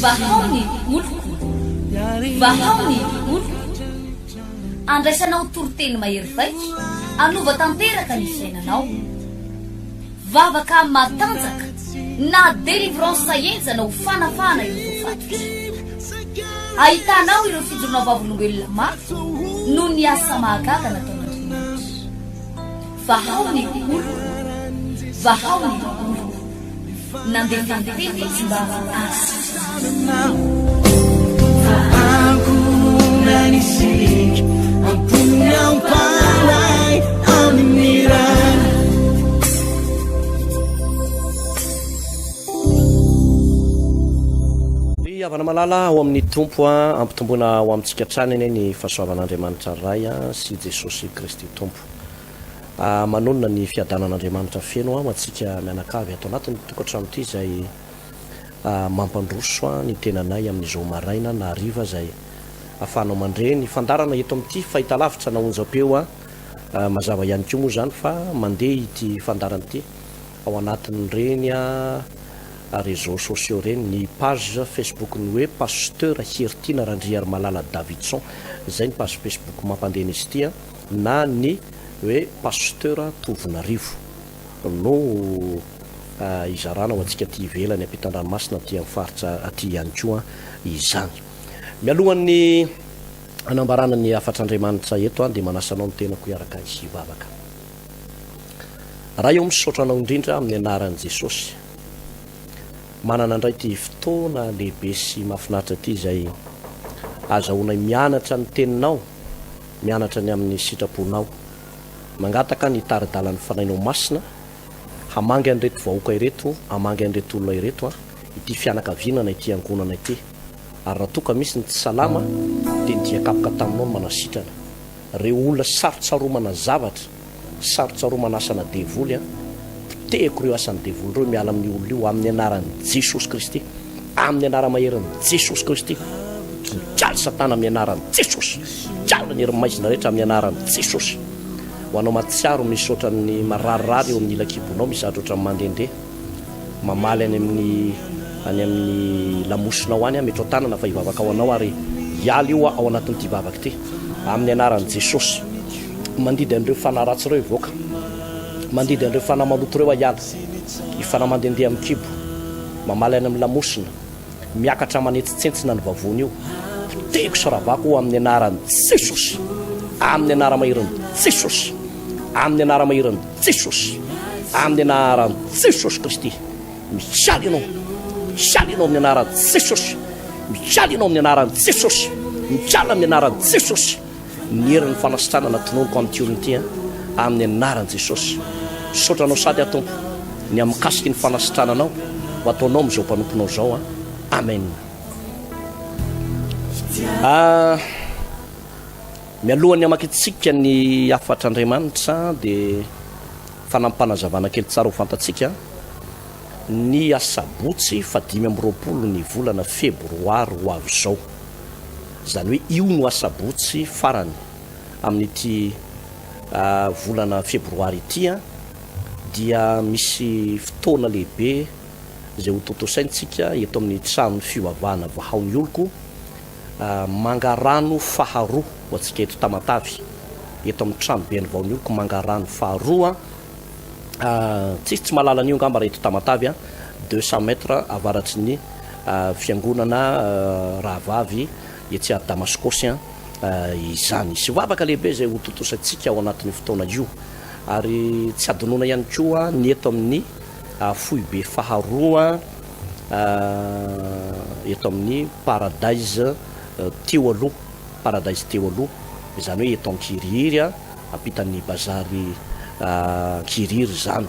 vahaony oloko vahaony oloko andraisanao toroteny mahery vaitra anova tanteraka ny fiainanao vavaka matanjaka na délivrance enjana ho fanafana ireo fatotra ahitanao ireo fijorona vavolombelona maro no ny asa mahagaga nataonandriamanitra vahaony oloko vahaony oloko nandeha tantety tsy mba asa Nanisik ampunya panai aminiran avana malala ao amin'ny tompo ampitombona ao amintsika trany eny ny fahasoavan'Andriamanitra ray sy Jesosy Kristy tompo manonona ny fiadanan'Andriamanitra feno atsika mianakavy ato anatin'ny tokantrano ity zay mampandroso ny tenanay amin'izao maraina na hariva zay afahanao mandre ny fandarana eto amin'ity fahitalavitra naonjapeo mazava ihany koa moa zany fa mandeha ity fandarana ity ao anatin'ireny réseaux sociaux reny ny page Facebook ny hoe pasteur Hertina Randriary Malala Davidson zay ny page Facebook mampandeha izy ity na ny hoe pasteur Tovinarivo no izarana ho antsika ty ivelany ampitan-dranomasina ty amin'ny faritra aty ihany koa izany mialohan'ny anambarana ny afatr'Andriamanitra eto dia manasanao ny tenako iaraka isy vavaka raha eo misaotra anao indrindra amin'ny anaran'i Jesosy manana indray ty fotoana lehibe sy mahafinaritra ty zay azahoanay mianatra ny teninao mianatra ny amin'ny sitraponao mangataka ny taridalany fanainao masina hamangy an'ireto vahoaka ireto hamangy an'ireto olona ireto ity fianakavianana ity angonana ity ary raha toka misy ny tsy salama dia nidiakapoka taminao no manasitrana reo olona sarotsaromana zavatra sarotsaromana asana devoly potehiko ireo asany devoly reo miala amin'ny olona io amin'ny anaran'i Jesosy Kristy amin'ny anara maherin'i Jesosy Kristy mijaly satana amin'ny anaran'i Jesosy mijaly ny herim-maizina rehetra amin'ny anaran'i Jesosy ho anao matsiaro misy ohatran'ny mararirary eo amin'ny ilakibonao misy atra ohatran'ny mandehandeha mamaly any amin'ny lamosonao any metro tanana fa hivavaka ao anao ary hialy io ao anatin'ity vavaka ity amin'ny anaran'i Jesosy mandidy an'ireo fanaratsy ireo ivoaka mandidy an'ireo fanamaloto ireo ahiala ifanamandendeha amin'ny kibo mamaly any amin'ny lamosina miakatra manetsitsentsina ny vavony io potehiko saravako amin'ny anaran'i Jesosy amin'ny anara maherin'i Jesosy amin'ny anara maherin'i Jesosy amin'ny anaran'i Jesosy Kristy mijaly ianao mijaly ianao amin'ny anaran'i Jesosy mijaly ianao amin'ny anaran'i Jesosy mijaly amin'ny anaran'i Jesosy ny herin'ny fanasitrana natononiko amin'ity olona ity amin'ny anaran'i Jesosy saotranao sady atompo ny amikasiky ny fanasitrananao ho ataonao amin'izao mpanomponao zao amen mialohany amakitsika ny afatr'Andriamanitra dia fanampanazavana kely tsara ho fantatsika ny asabotsy fa 5 ny volana febroary ho avy zao zany hoe io no asabotsy farany amin'ity volana febroary ity dia misy fotoana lehibe zay ho totosaintsika eto amin'ny trano fivavahana vahaony oloko mangarano faharoa ho antsika eto Tamatavy eto amin'ny trano be ny vahaony oloko mangarano faharoa tsy malala an'io ngamba raha eto Tamatavy 200 mètres avaratry ny fiangonana rahavavy etsy a Damaskosy izany sy vavaka lehibe zay ho totosaintsika ao anatin'ny fotoana io ary tsy adonona ihany koa ny eto amin'ny foibe faharoa eto amin'ny Paradise teo aloha Paradise teo aloha izany hoe eto Ankiriry ampitan'ny bazary Kiriry zany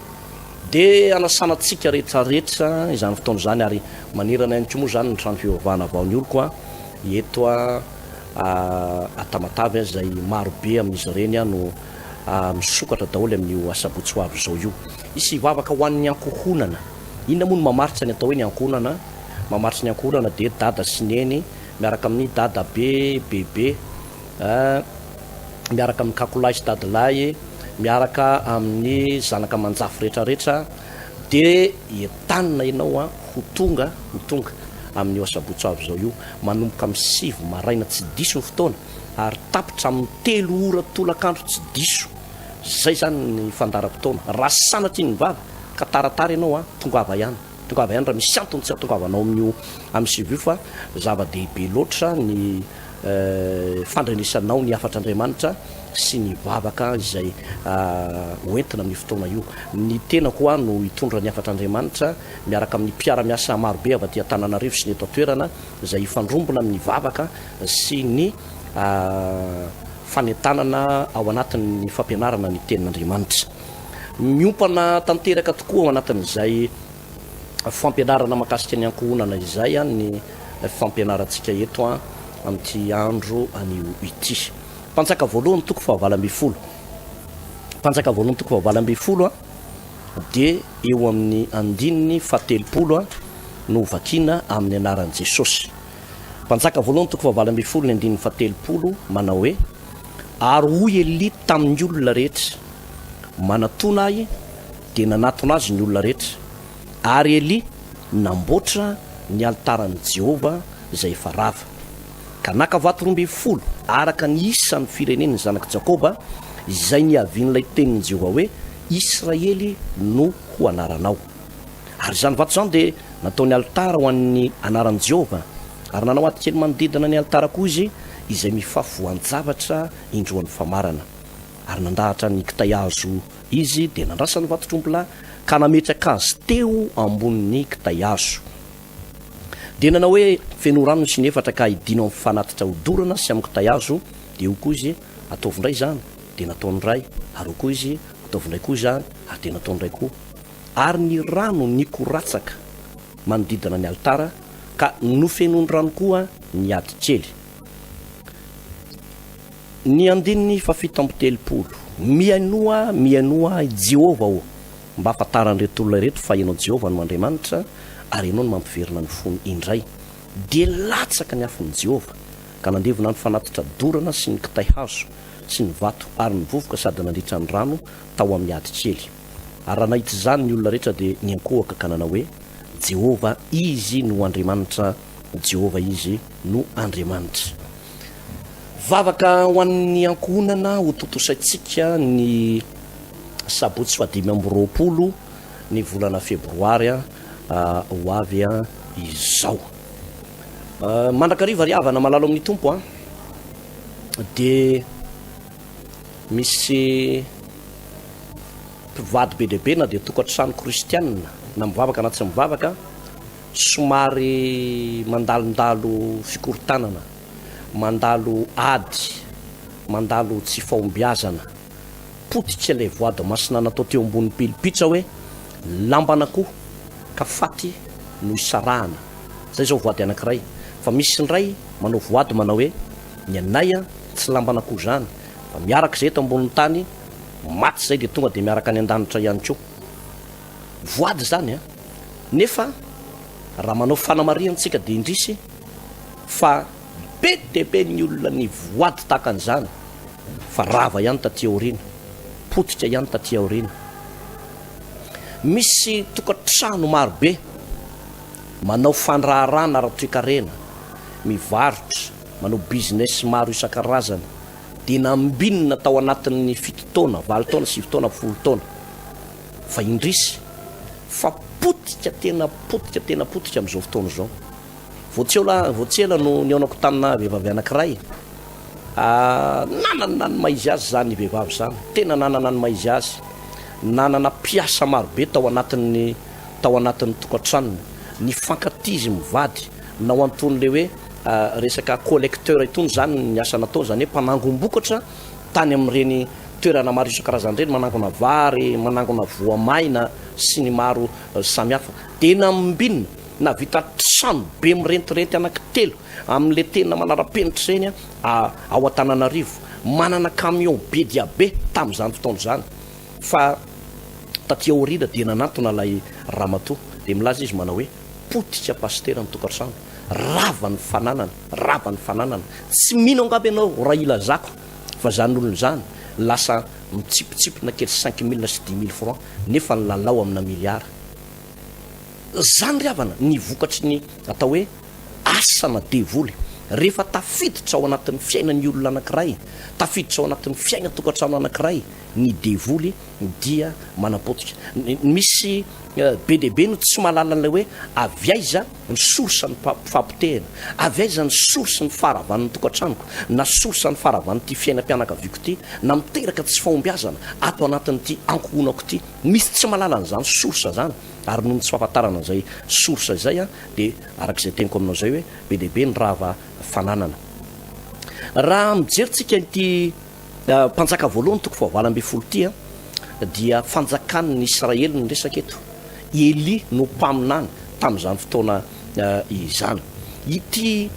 dia anasanatsika rehetrarehetra izany fotoana zany ary manerana ihany koa moa zany ny trano fivavahana vahaony oloko eto Tamatavy zay marobe amin'izy ireny no misokatra daholo amin'io asabotsy ho avy zao io isy vavaka ho an'ny ankohonana inona moa no mamaritra ny atao hoe ny ankohonana mamaritra ny ankohonana dia dada sy neny miaraka amin'ny dada be bebe miaraka amin'ny kakolahy sy dadilahy miaraka amin'ny zanaka manjafy rehetrarehetra de entanina ianao a ho tonga amin'ny osabotsavy zao io manomboka amin'ny 7 maraina tsy diso ny fotoana ary tapitra amin'ny 3 ora tolakandro tsy diso. Zay zany ny fandaram-potoana raha sanatry ny vava ka taratara ianao a tongava ihany raha misy antony tsy atongavanao amin'ny sivy io fa zava-dehibe loatra ny fandrenisanao ny afatr'Andriamanitra sy ny vavaka izay hoentina amin'ny fotoana io. Ny tena koa no hitondra ny afatr'Andriamanitra miaraka amin'ny mpiara-miasa marobe avy aty Antananarivo sy ny eto an-toerana izay ifandrombona amin'ny vavaka sy ny fanentanana ao anatin'ny fampianarana ny tenin'Andriamanitra. Miompana tanteraka tokoa ao anatin'izay fampianarana mahakasika ny ankohonana izay a ny fampianarantsika eto a amin'ity andro anio ity. Panjaka voalohany toko fahavalo a dia eo amin'ny andininy fahatelopolo a no vakiana amin'ny anaran'i Jesosy. Panjaka voalohany toko fahavalo ny andininy fahatelopolo manao hoe ary hoy Eli tamin'ny olona rehetra manatona ahy dia nanatona azy ny olona rehetra ary Eli namboatra ny altaran'i Jehova izay efa rava ka naka vato 12 araka ny isan'ny firenen'ny zanak'i Jakoba izay niavian'ilay tenin'i Jehova hoe Israely no ho anaranao. Ary zany vato zany dia nataony altara ho an'ny anaran'i Jehova ary nanao aty kely manodidina ny altara koa izy izay mifavoan-javatra indroan'ny famarana ary nandahatra ny kitay hazo izy dia nandrasany vato-trombola ka nametraka azy teo ambonin'ny kitay hazo. Dia nanao hoe feno rano sy nefatra ka hidino amin'ny fanatitra hodorana sy amin'ny kitay hazo dia io koa izy ataovindray zany dia nataony ray ary io koa izy ataovindray koa zany ary dia nataony ray koa ary ny rano nikoratsaka manodidina ny altara ka nofenony rano koa ny ady kely. Ny andininy fafito amby telopolo mianoa Jehova o mba afantaran'ireto olona reto fa ianao Jehova no Andriamanitra ary ianao no mampiverina ny fony indray. Dia latsaka ny afon'i Jehova ka nandevona ny fanatitra dorana sy ny kitay hazo sy ny vato ary ny vovoka sady nandritra ny rano tao amin'ny ady kely. Ary raha nahita izany ny olona rehetra dia niankohaka ka nanao hoe Jehova izy no Andriamanitra, Jehova izy no Andriamanitra. Vavaka ho an'ny ankohonana ho tontosaintsika ny sabotsy 20 ny volana febroary ho avy izao. Mandrakariva ry havana malalo amin'ny tompo a dia misy mpivady be lehibe na dia tokantrano kristianina na mivavaka na tsy mivavaka somary mandalondalo fikorontanana, mandalo ady, mandalo tsy fahombiazana, potitra ilay voady masina natao teo ambony pilipitra hoe lamban'akoho ka faty no isarahana. Zay zao voady anankiray. Fa misy ndray manao voady manao hoe ny anay a tsy lamban'akoho zany fa miaraka izay eto ambonin'ny tany maty zay dia tonga dia miaraka any an-danitra ihany koa. Voady zany a nefa raha manao fanamariantsika dia indrisy fa be dia be ny olona ny voady tahaka an'izany fa rava ihany taty aoriana, potitra ihany taty aoriana. Misy tokantrano marobe manao fandraharana ara-toekarena, mivarotra, manao business maro isan-karazany dia nambinina tao anatin'ny 7 taona, 20 taona, 9 taona, 10 taona fa indrisy fa potitra tena potitra amin'izao fotoana izao. Voatsela no niaonako tamina vehivavy anankiray nanana ny maizy azy zany vehivavy zany, tena nanana ny maizy azy, nanana piasa marobe tao anatin'ny tokantranony, ny fankatizy mivady nao anton'le hoe resaka collecteur itony zany ny asa natao zany hoe mpanangom-bokatra tany amin'ireny toerana maro isan-karazany ireny, manangona vary, manangona voamaina sy ny maro samihafa. Dia nambinina na vita trano be mirentirety anankitelo amin'le tena manara-penitra ireny ao Antananarivo, manana camion be dia be tamin'izany fotoana izany. Fa taty aoriana dia nanantona ilay ramatoa dia milaza izy manao hoe potitra pastera ny tokantrano, rava ny fananana, tsy mino angamba ianao raha ilazako fa zany olona zany lasa mitsipotsipona kely 5 000 sy 10 000 francs nefa ny lalao amina miliara. zany ry havana ny vokatry ny atao hoe asana devoly rehefa tafiditra ao anatin'ny fiainany olona anankiray, tafiditra ao anatin'ny fiaina tokantrano anankiray ny devoly dia manapotika. Misy be dehibe no tsy mahalala an'ilay hoe avy aiza ny sorsa ny fampitehana, avy aiza ny sorsa ny faravan'ny tokantranoko, na sorsa ny faravan'ny ty fiainam-pianakaviako ty, na miteraka tsy fahombiazana ato anatin'ity ankohonako ty. Misy tsy mahalala an'izany sorsa zany, ary noho ny tsy fahafantarana an'izay sorsa izay dia arak'izay teniko aminao zay hoe be dehibe ny rava fananana. Raha mijerytsika ity mpanjaka voalohany toko fahavalo folo ty dia fanjakan'ny Israely ny resaka eto. Eli no mpaminany tamin'izany fotoana izany. Ity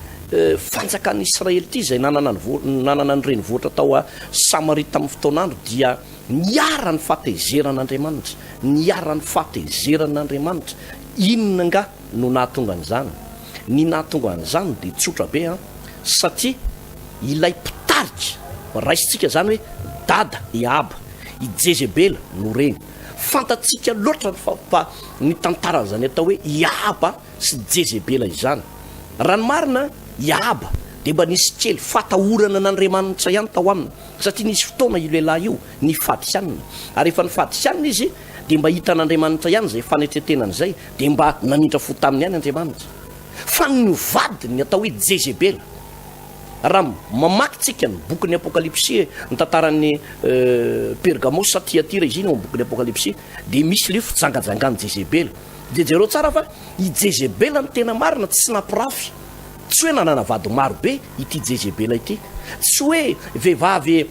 fanjakan'ny Israely ity izay nanana ny renivohitra tao a Samaria tamin'ny fotoanandro dia niara ny fahatezeran'Andriamanitra, niara ny fahatezeran'Andriamanitra. Inona nga no nahatonga an'izany? Ny nahatonga an'izany dia tsotra be satria ilay mpitarika raisitsika zany hoe dada Iaba, i Jezebela no reny. Fantatsika loatra ny tantaran'izany atao hoe Iaba sy Jezebela izany. Raha ny marina Iaba dia mba nisy kely fatahorana n'Andriamanitra ihany tao aminy, satria nisy fotoana io lehilahy io ny fadisianina, ary efa ny fadisianina izy dia mba hitan'Andriamanitra ihany zay fanetretenan'izay, dia mba nanindra fo taminy ihany Andriamanitra. Fa ny vadiny atao hoe Jezebela, raha mamakitsika ny bokin'ny apokalipsy ny tantaran'ny Pergamos sa Tiatira izy iny ao bokin'ny apokalipsy, dia misy le fijangajangany Jezebela. Dia jereo tsara fa i Jezebela ny tena marina tsy nampirafy, tsy hoe nanana vady maro be ity Jezebela ity, tsy hoe vehivavy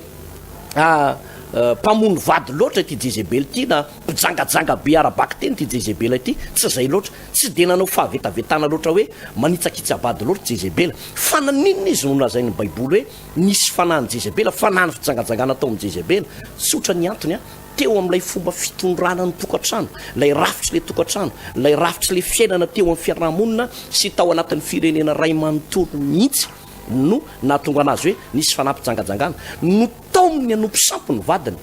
mpamono vady loatra ity Jezebela ity, na mpijangajanga be arabaky teny ity Jezebela ity, tsy zay loatra, tsy de nanao fahavetavetana loatra hoe manitsakitsy vady loatra Jezebela. Fa naninona izy no lazain'ny baiboly hoe nisy fanahany Jezebela, fanahany fijangajangana tao amin'ny Jezebela? Tsotra ny antony teo amin'ilay fomba fitondrana ny tokantrano, lay rafitry le tokantrano, lay rafitry le fiainana teo amin'ny fiarahamonina sy tao anatin'ny firenena ray manontolo mihitsy no nahatonga anazy hoe nisy fanampijangajangana. No taony anompo sampy ny vadiny,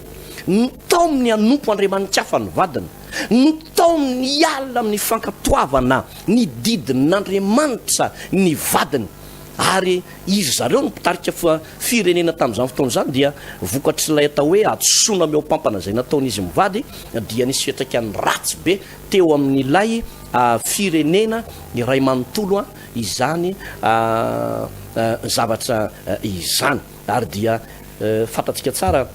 no taony anompo Andriamanitra hafa ny vadiny, no taony alina amin'ny fankatoavana ny didin'Andriamanitra ny vadiny. Ary izy zareo no mpitarika firenena tamin'izany fotoana izany dia vokatry ilay atao hoe atsoina meo-pampana izay nataon'izy mivady, dia nisy fiatraikany ratsy be teo amin'ilay firenena iray manontolo izany zavatra izany. Ary dia fantatsika tsara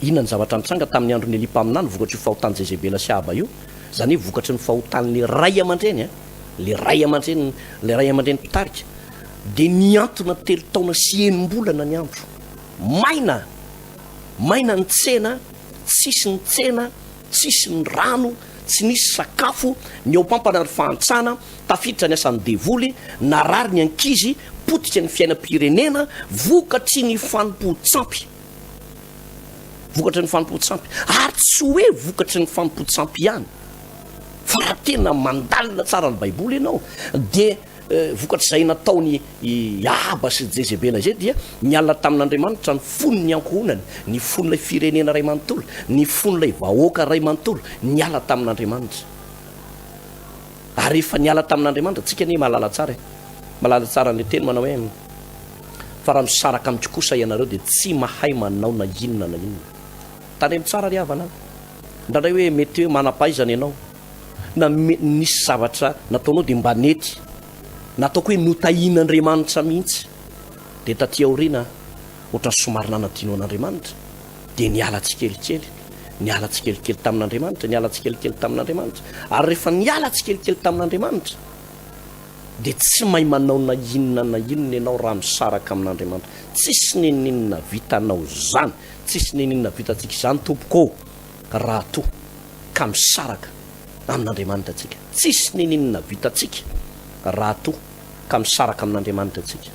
inona ny zavatra nitranga tamin'ny andron'ny Eli mpaminany vokatry io fahotany Jezebela sy Aba io, zany hoe vokatry ny fahotan'le ray aman-dreny, le ray aman-dreny mpitarika. Dia niantona telo taona sy enim-bolana ny andro, maina ny tsena, tsisy ny tsena, tsisy ny rano, tsy nisy sakafo, ny ao pampana ny fahantsana, tafiditra ny asan'ny devoly, narary ny ankizy, potika ny fiainam-pirenena, vokatry ny fanompo-tsampy, ary tsy hoe vokatry ny fanompo-tsampy ihany, fa raha tena mandalina tsara ny baiboly ianao dia vokatry izay nataony Iaba sy Jezebela izay dia nialina tamin'Andriamanitra ny fonony ankohonany, ny fon'ilay firenena ray manontolo, ny fon'ilay vahoaka ray manontolo, niala tamin'Andriamanitra. Ary efa niala tamin'Andriamanitra, tsika ne malala tsara ny teny manao hoe fa raha misaraka amiko kosa ianareo dia tsy mahay manao na inona. Tandremo tsara ry havana, ndrandray hoe mety hoe manam-pahaizana ianao na nisy zavatra nataonao dia mba nety, nataoko hoe notahian'Andriamanitra mihitsy, dia taty aoriana ohatra somary nanadino an'Andriamanitra dia niala tsikelikely tamin'Andriamanitra, ary rehefa niala tsikelikely tamin'Andriamanitra dia tsy mahay manao na inona ianao raha misaraka amin'Andriamanitra. Tsisy neninona vitanao zany, tsisy neninona vitantsika izany tompoko raha to ka misaraka amin'Andriamanitra tsika, tsisy neninona vitantsika raha to ka misaraka amin'Andriamanitra tsika.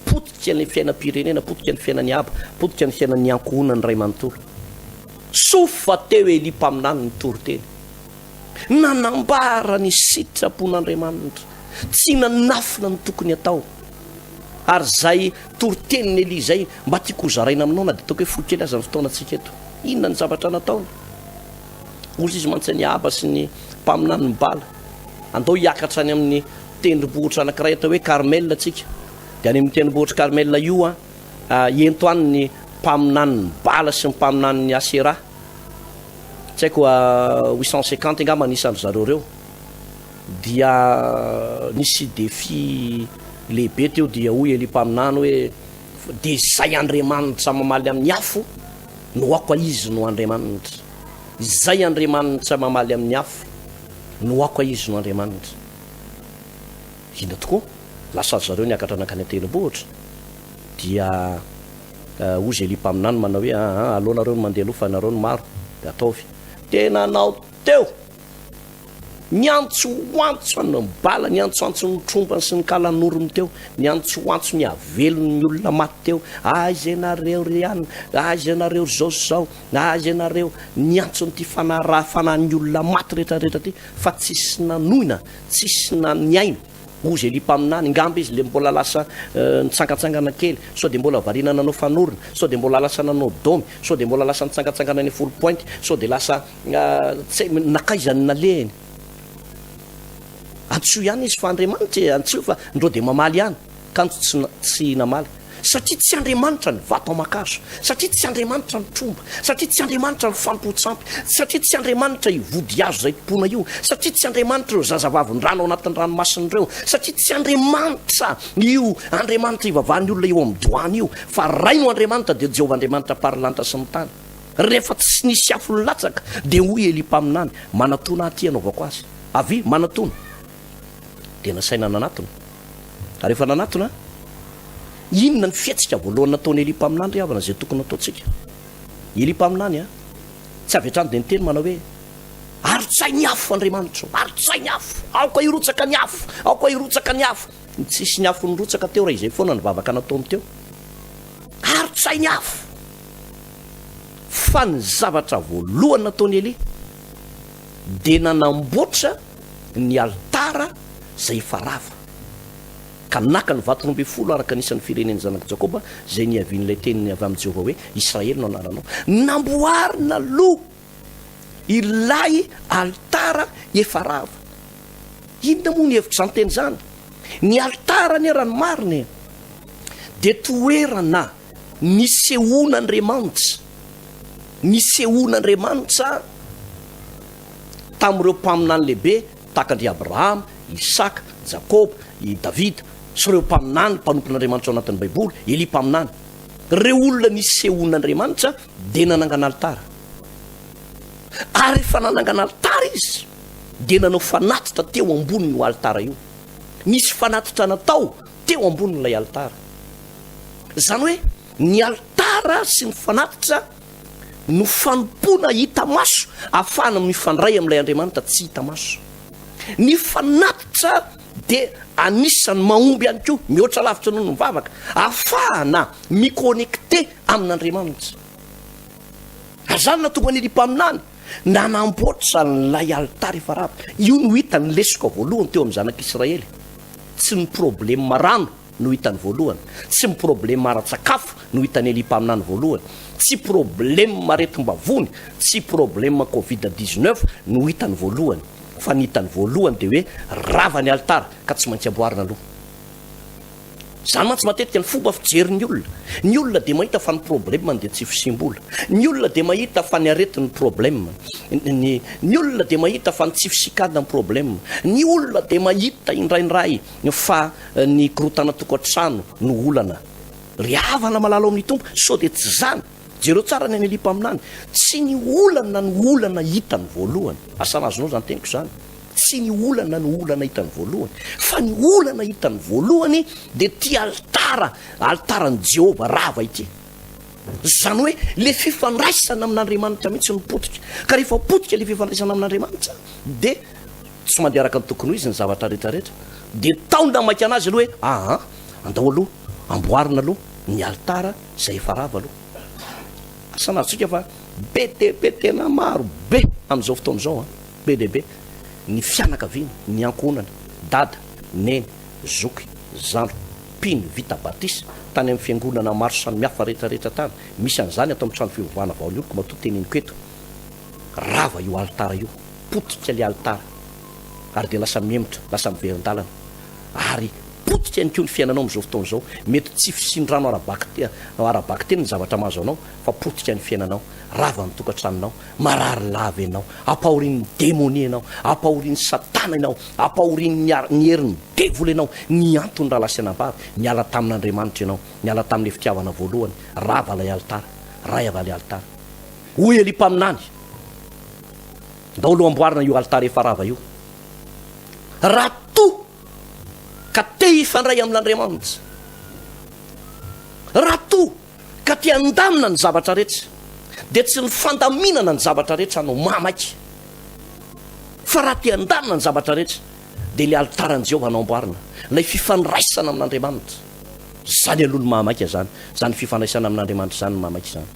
Potika ny fiainam-pirenena, potika ny fiainan'ny Aba, potika ny fiainan'ny ankohonany ray manontolo. Sofa teo Eli mpaminany ny toriteny, nanambara ny sitrapon'Andriamanitra, tsy nanafina ny tokony atao. Ary zay toriteniny Eli zay mba tiako hozaraina aminao na dia ataoko hoe folikely aza ny fotoanantsika eto. Inona ny zavatra nataony? Ozy izy mantsy ny Aba sy ny mpaminany ny bala andao hiakatra any amin'ny tendrombohitra anankiray atao hoe Carmel atsika. De any amin'ny tendrombohitra Carmel io ento any ny mpaminany bala sy ny mpaminany Asera. Tsy haiko 850 angamba nisan'ny zareo reo. Dia nisy défi lehibe teo dia hoy Eli mpaminany hoe de zay Andriamanitra mamaly amin'ny afo no ako izy no Andriamanitra. Izay Andriamanitra mamaly amin'ny afo no ako izy no Andriamanitra. Ina tokoa lasa zareo niakatra nakany tendrombohitra. Dia ozy Eli mpaminany manao hoe aleo nareo no mandeha aloha fa nareo no maro de ataovy. Tena nao teo niantsoantso ny bala, niantsoantso ny trompany sy ny kalan'orony teo, niantsoantso ny avelony ny olona maty teo. Aiza ianareo riana, aiza ianareo zao, aiza ianareo, niantso nyty fanarafanany olona maty rehetrarehetra ty fa tsisy nanoina, tsisy naniaina. Ozy Eli mpaminany ngamba izy le mbola lasa nitsangatsangana kely, so de mbola varina nanao fanorona, so de mbola lasa nanao domy, so de mbola lasa nitsangatsangana ny full point, so de lasa nakaizany nalehiny. Antso ihany izy fa Andriamanitra antso fa ndreo de mamaly ihany kanto tsy namaly. Satria tsy Andriamanitra ny vato amakaso, satria tsy Andriamanitra ny tromba, satria tsy Andriamanitra ny fampotsampy, satria tsy Andriamanitra ivody azo zay tompona io, satria tsy Andriamanitra io zazavavin-drano ao anatin'ny ranomasin'ireo, satria tsy Andriamanitra io Andriamanitra ivavahany olona eo amin'ny doany io, fa ray no Andriamanitra de Jehovah Andriamanitra parilanitra sy ny tany. Rehefa tsy nisy afo latsaka de hoy Eli mpaminany manatona aty anaovako azy. Avy manatona de nasaina nanatona. Rehefa nanatona inona ny fietsika voalohany nataony Eli mpaminany ry havana zay tokony ataotsika. Eli mpaminany tsy avy hatrany de niteny manao hoe arotsay ny afo Andriamanitra, arotsay ny afo, aoka irotsaka ny afo, aoka irotsaka ny afo. Tsisy ny afo nirotsaka teo raha izay foana ny vavaka nataony teo. Arotsay ny afo. Fa ny zavatra voalohany nataony Eli de nanamboatra ny altara zay farava ka naka ny vato 12 araka nisan'ny fireneny zanaka Jakoba zay niavian'ilay teniny avy amin'ny Jehovah hoe Israely no anaranao. Namboarina lo ilay altara efarava. Inona moa ny hevitra zany teny zany? Ny altara ny rano marina de toerana nisehoan'Andriamanitra, nisehoan'Andriamanitra tamin'ireo mpaminany lehibe takandry Abraham, Isaka, Jakoba, i Davida sy ireo mpaminany mpanompon'Andriamanitra ao anatin'ny baiboly. Eli mpaminany reo olona nisehoan'Andriamanitra de nanangana altara. Ary rehefa nanangana altara izy de nanao fanatitra teo ambonin'io altara io. Nisy fanatitra natao teo ambonin'ilay altara. Zany hoe ny altara sy ny fanatitra no fanompona hita maso ahafahana mifandray amin'ilay Andriamanitra tsy hita maso. Ny fanatitra de anisany mahomby ihany koa mihoatra lavitra noho ny mivavaka ahafahana mikonnecte amin'Andriamanitra. Zany na tonga ny Eli mpaminany nanamboatra n'ilay altara efarava. Io no hitany lesika voalohany teo amin'ny zanak'Israely. Tsy ny problema rano no hitany voalohany, tsy ny problema ara-tsakafo no hitany Eli mpaminany voalohany, tsy problema aretim-bavony, tsy problema Covid-19 no hitany voalohany, fa ny hitany voalohany de hoe rava ny altara ka tsy maintsy amboarina aloha. Zany mantsy matetika ny fomba fijerin'ny olona. Ny olona de mahita fa ny problema de tsy fisimbola. Ny olona de mahita fa ny aretin'ny problema. Ny olona de mahita fa ny tsy fisikadina ny problema. Ny olona de mahita indraindray fa ny korotana tokantrano no olana. Ry havana malala amin'ny tompo, so de tsy zany. Jereo tsara ny Eli mpaminany. Tsy ny olana ny olana hitany voalohany. Asanazonao zany teniko zany. Tsy ny olana ny olana hitany voalohany, fa ny olana hitany voalohany de ty altara, altaran'i Jehovah rava ity. Zany hoe le fifandraisana amin'Andriamanitra mihitsy ny potika. Ka rehefa potika le fifandraisana amin'Andriamanitra de tsy mandeha araka ny tokony ho izy ny zavatra rehetrarehetra. De taona maiky anazy aloha hoe andao aloha, amboarina aloha ny altara zay efa rava aloha. Asanatsika fa be tena maro be amin'izao fotoana izao be de be ny fianakaviana, ny ankonana, dada, neny, zoky, zandro, piny, vita batisa tany amin'ny fiangonana maro samihafa rehetrarehetra tany. Misy an'izany atao amin'ny trano fivavahana vaolioliko matoa teniniko eto. Rava io altara io, potika le altara. ary de lasa miemotra lasa miverin-dalana ary potika ihany koa ny fiainanao amin'izao fotoana izao mety tsy fisindrano arabaky teny ny zavatra mahazo anao fa potika ny fiainanao rava ny tokantranonao marary lava ianao ampahorian'ny démonie ianao ampahorian'ny satana ianao ampahorian'ny herin'ny devoly ianao ny antony raha lasanam-bavy niala tamin'Andriamanitra ianao niala tamin'ilay fitiavana voalohany rava lay altara ray ava lay altara hoy Eli-paminany daholo amboarina io altara efa rava io raha to ka te hifandray amin'Andriamanitra raha to ka te handamina ny zavatra rehetra dia tsy ny fandaminana ny zavatra rehetra anao mamaky fa raha te handamina ny zavatra rehetra dia ilay altaran'i Jehovah anao amboarina ilay fifandraisana amin'Andriamanitra zany alohany mamaky zany zany fifandraisana amin'Andriamanitra zany mamaky zany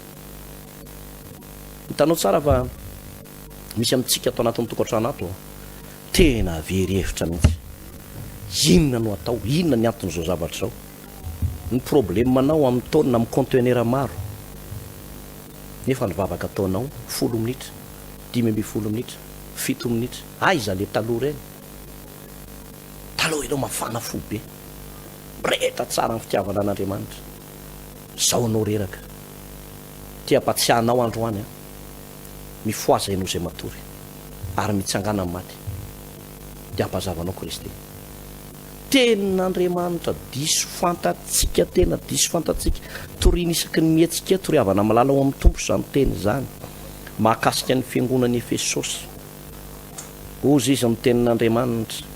hitanao tsara fa misy amintsika atao anatin'ny tokantrano ato tena very hevitra mihitsy inona no atao inona ny anton'izao zavatra zao ny problemanao amin'ny taonina amin'ny conteneur maro nefa nivavaka ataonao 10 minitra 10 minitra 7 minitra aiza le taloha reny taloha ianao mafana fo be reheta tsara ny fitiavana an'Andriamanitra zao anao reraka tia-patsiahanao androany a mifoaza ianao zay matory ary mitsangana amin'ny maty dia ampazavanao Kristy ten'Andriamanitra diso fantatsika tena diso fantatsika toriny isaky ny mihetsika toriavana malala ao amin'ny tompo zany teny zany mahakasika ny fiangonan'ny Efesosy ozy izy amin'ny tenin'Andriamanitra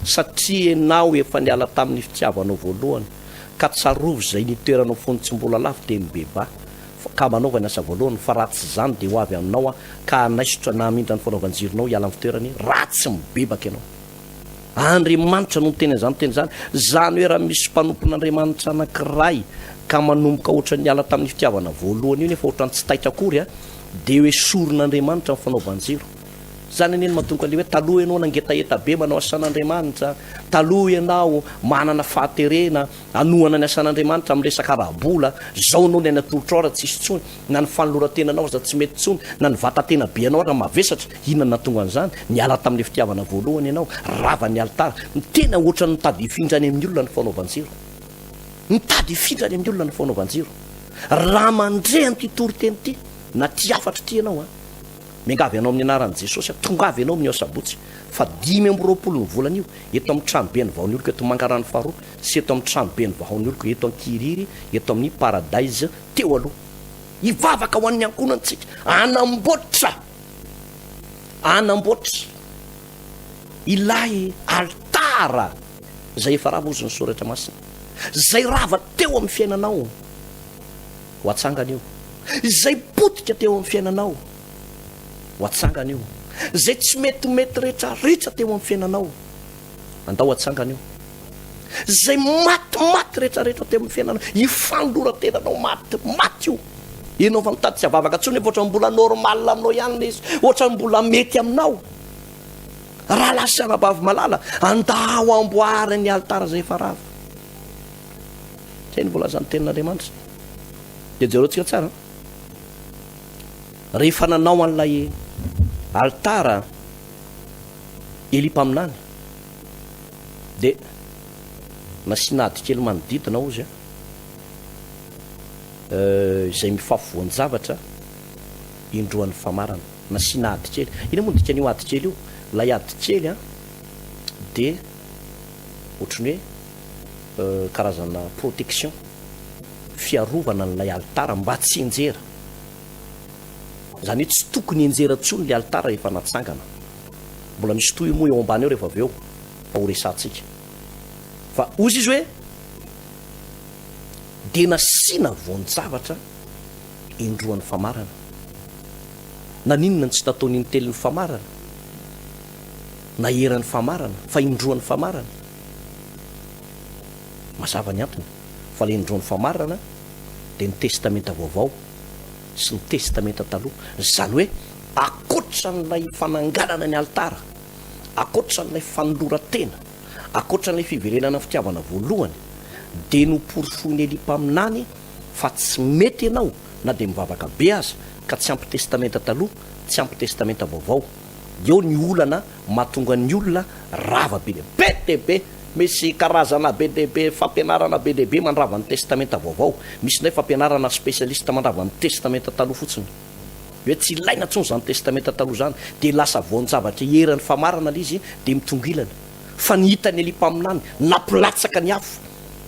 satria ianao efa niala tamin'ny fitiavanao voalohany ka tsarovy zay nitoeranao fony tsy mbola lafo dia mibeba ka manaova ny asa voalohany fa ratsy zany dia ho avy aminao a ka anaisotra na hamindra ny fanaovan-jironao hiala amin'ny fitoerany ratsy mibebaka ianao Andriamanitra no teny zany teny zany zany hoe raha misy mpanompon'Andriamanitra anankiray ka manomboka ohatra ny ala tamin'ny fitiavana voalohany io nefa ohatra ny tsy taitra akory a dia hoe soron'Andriamanitra ny fanaovan-jiro zany aneny mahatonga le hoe taloha ianao nangetaeta be manao asan'Andriamanitra taloha ianao manana fahaterena anohana ny asan'Andriamanitra amin'ny resaka rahabola zao anao ny any atolotra ao raha tsisy tsony na ny fanolorantenanao raha tsy mety tsony na ny vatatena be anao raha mavesatra inona natonga an'izany niala tamin'ilay fitiavana voalohany ianao rava ny altara ny tena ohatra ny mitady hifindrany amin'ny olona ny fanaovan-jiro mitady hifindrany amin'ny olona ny fanaovan-jiro raha mandre an'ity toriteny ity na ty afatra ty ianao a miangavy ianao amin'ny anaran'i Jesosy tongavy ianao amin'ny asabotsy fa 520 ny volana io eto amin'ny tranobe ny vahoan'oloko eto mangarany faharoa sy eto amin'ny tranobe ny vahoan'oloko eto an-Kiriry eto amin'ny paradise teo aloha hivavaka ho an'ny ankonantsika anamboatra ilay altara zay efa rava ozy ny soratra masina zay rava teo amin'ny fiainanao ho atsangana io zay potika teo amin'ny fiainanao ho atsangana io zay tsy metimety rehetrarehetra teo amin'ny fiainanao andao atsangana io zay matimaty rehetrarehetra teo amin'ny fiainanao ifandroratenanao maty io ianao fa mitady tsy avavaka tsony nefa ohatra mbola normal aminao ihany le izy ohatra mbola mety aminao raha lasanabavy malala andao amboary ny altara zay efa rava zay ny mbola zany tenin'Andriamanitra dia jereo tsika tsara rehefa nanao an'ilay altara Eli-paminany dia nasiana ady kely manodidina ozy izay mifafivoan'ny zavatra indroan'ny famarana nasiana ady kely ina moa dika an'io ady kely io lay ady kely a dia ohatrany hoe karazana protection fiarovana n'ilay altara mba tsy enjera zany hoe tsy tokony enjera tsony le altara rehefa natsangana mbola misy toy moa eo ambany eo rehefa avy eo fa ho resantsika fa ozy izy hoe dia nasiana voan-javatra indroan'ny famarana naninona ny tsy nataon'iny telin'ny famarana na eran'ny famarana fa indroan'ny famarana mazava ny antony fa le indroan'ny famarana dia ny testamenta vaovao sy ny testamenta taloha zany hoe akoatra n'ilay fananganana ny altara akoatra n'ilay fanoloran-tena akoatra n'ilay fiverenana fitiavana voalohany dia noporofoiny Eli-paminany fa tsy mety ianao na dia mivavaka be aza ka tsy ampy testamenta taloha tsy ampy testamenta vaovao eo ny olana mahatonga ny olona rava be dehibe misy karazana be dehibe fampianarana be dehibe mandrava ny testamenta vaovao, misy ndray fampianarana spesialista mandrava ny testamenta taloha fotsiny, hoe tsy ilaina ntsony zany testamenta taloha zany, de lasa voan-javatra herany famarana l izy de mitongilana fa ny hitany alimpaminany nampilatsaka ny afo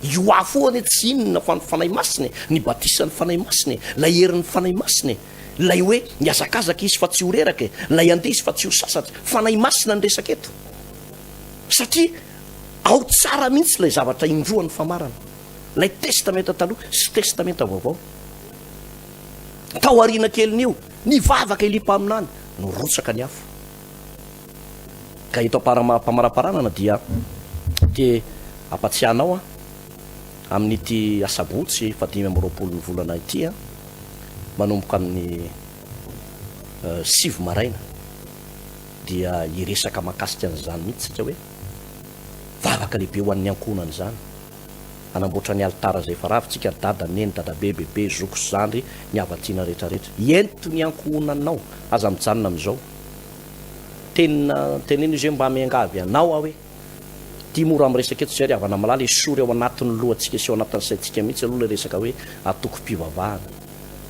io afo any tsy inona fa ny fanay masiny, ny batisany fanay masiny, lay herin'ny fanay masiny, lay hoe ny azakazaka izy fa tsy horeraka, lay andeha izy fa tsy ho sasatra, fanay masina ny resaka eto, satria ao tsara mihitsy lay zavatra indroan'ny famarana, lay testamenta taloha sy testamenta vaovao. Tao arina keliny io ny vavaka ilipa aminany no rotsaka ny afo. Ka ito mpamaraparagnana dia te ampatsiahanao amin'ity asabotsy 5 ny volana ity manomboka amin'ny 7 maraina dia iresaka makasika an'izany mihitsy satria hoe vavaka lehibe ho an'ny ankonany zany, anamboatra ny altara zay efa ravintsika, dada neny dadabe bebe zoko sy zandry ny avatiana rehetrarehetra ento ny ankonanao aza mijanona am'izao teneny izy hoe mba miangavy anao hoe ty mora am'resaka eto zay avana malala isory ao anatin'ny lohantsika sy ao anatin'ny saintsika mihitsy aloha le resaka hoe atoko-pivavahana,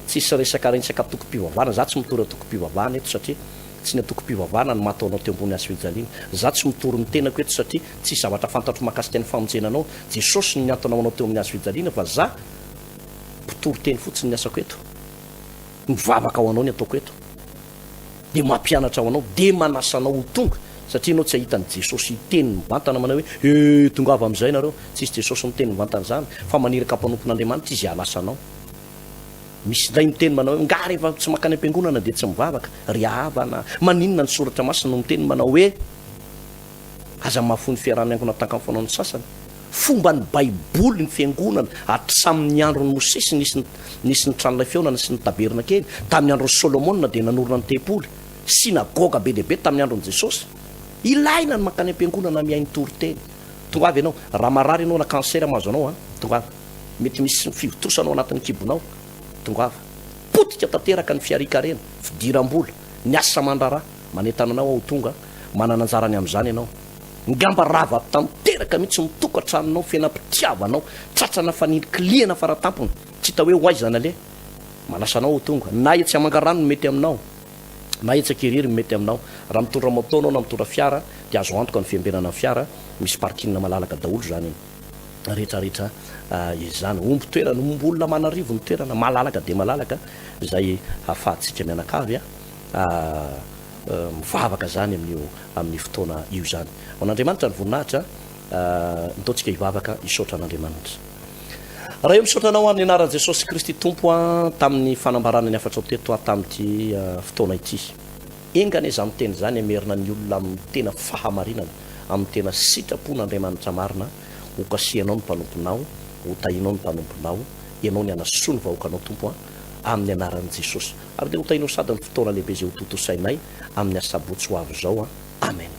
tsisy resaka resaka atoko-pivavahana, za tsy mitory atoko-pivavahana eto satria tsy ny atoko-pivavahana no mahataonao teo ambony azo fijaliana, za tsy mitory ny tenako eto satria tsy zavatra fantatro makasika ny famonjenanao Jesosy ny antonao teo amin'ny azo fijaliana, fa za mpitory teny fotsiny ny asako eto, mivavaka ao anao ny ataoko eto, de mampianatra ao anao, de manasanao ho tonga satria anao tsy ahitany Jesosy teny mivantana manao hoe tongava am'izay nareo, tsisy Jesosy miteny mivantana zany fa maniraka mpanompon'Andriamanitra izy halasanao. Misy lay miteny manao hoe nga rehefa tsy makany am-piangonana de tsy mivavaka, ry havana maninona ny soratra masina no miteny manao hoe aza mahafony fiarahany angona tanka amin'ny fanaon'ny sasany, fomba ny baiboly ny fiangonana hatramin'ny andron'ny Mosesy nisy ny tranolay feonana sy ny taberna kely, tamin'ny andron'ny Solomona de nanorona ny tempoly, sinagoga be dehibe tamin'ny andron'ny Jesosy. Ilaina ny makany am-piangonana mihainy tory-teny. Tonga avy ianao raha marary ianao na kansera mahazo anao tonga avy mety misy fivotosanao anatin'ny kibonao, tonga avy potika tanteraka ny fiarikarena fidiram-bola ny asa mandrara manetananao ao tonga manana anjarany am'izany ianao, ngamba rava tanteraka mihitsy mitokatranonao fiainam-pitiavanao tratrana fanilokiliana faratampony tsy hita hoe hoaizana le manasanao ao tonga, na etsy amangarano no mety aminao, na etsaka iriry mety aminao, raha mitondra moto anao na mitondra fiara de azo antoka ny fiambenana ny fiara, misy parking malalaka daholo zany rehetrarehetra izany omby toerana, omby olona manarivo ny toerana malalaka de malalaka zay ahafahantsika mianakavy mivavaka zany amin'ny fotoana io zany. Ao an'Andriamanitra ny voninahitra nitaontsika hivavaka hisaotra an'Andriamanitra. Raha eo misaotra anao amin'ny anaran'i Jesosy Kristy Tompo tamin'ny fanambarana ny afatra teto tamin'ity fotoana ity, engany izy amin'ny teny zany amerina ny olona amin'ny tena fahamarinana, amin'ny tena sitrapon'Andriamanitra marina, ho kasihanao ny mpanomponao, ho tahinao ny mpanomponao, ianao ny anasoa ny vahoakanao Tompo amin'ny anaran'i Jesosy, ary de ho tahinao sady ny fotoana lehibe zay ho totosainay amin'ny asabotsy ho avy zao amen.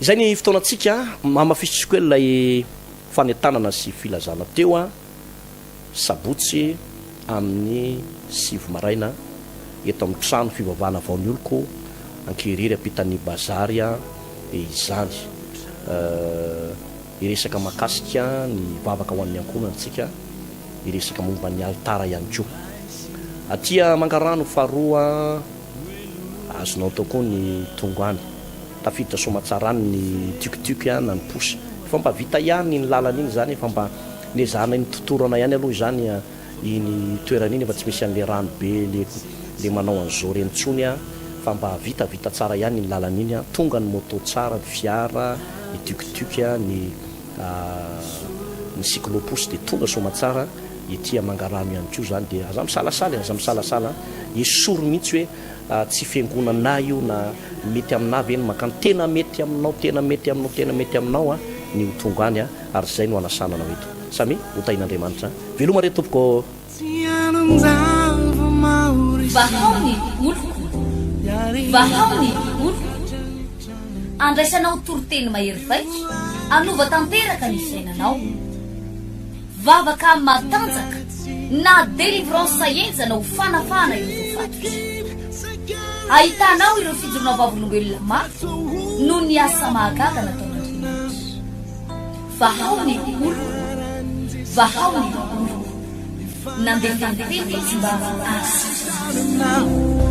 Izay ny fotoanantsika mamafisitsika hoe lay fanetanana sy filazana teo sabotsy amin'ny 7 maraina eto amin'ny trano fivavahana vaon'ny oloko ankeriry ampitan'ny bazary izany iresaka makasika ny vavaka ho an'ny ankonantsika, iresaka momba ny altara ihany koa atia mangarano faharoa azonao tao koa ny tongoany tafiditra somatsarany ny tukutuky na ny posy, fa mba vita ihany ny lalana iny zany, fa mba nezahana ny totorana ihany aloha zany iny toerana iny, fa tsy misy an'le rano be le manao an'izao renitsony fa mba vita tsara ihany ny lalana iny tonga ny moto tsara, ny fiara, ny tukutuky, ny cycloposy de tonga somatsara itia mangarano ihany koa zany, de aza misalasala esory mihitsy hoe tsy fiangonana io na mety aminavy eny makany tena mety aminao ny ho tonga any ary zay no anasananao eto samy ho tain'Andriamanitra veloma re tompoko. Vahaony oloko andraisanao toriteny mahery vaika, anova tanteraka ny fiainanao, vavaka matanjaka na délivrance enjana ho fanafana io fatotra, ahitanao ireo fijorona vavolombelona mafy no ny asa mahagaga nataon'andriamanitra. vahao ny olo, vahao ny olo, nandeha tantely izy mba asitrana.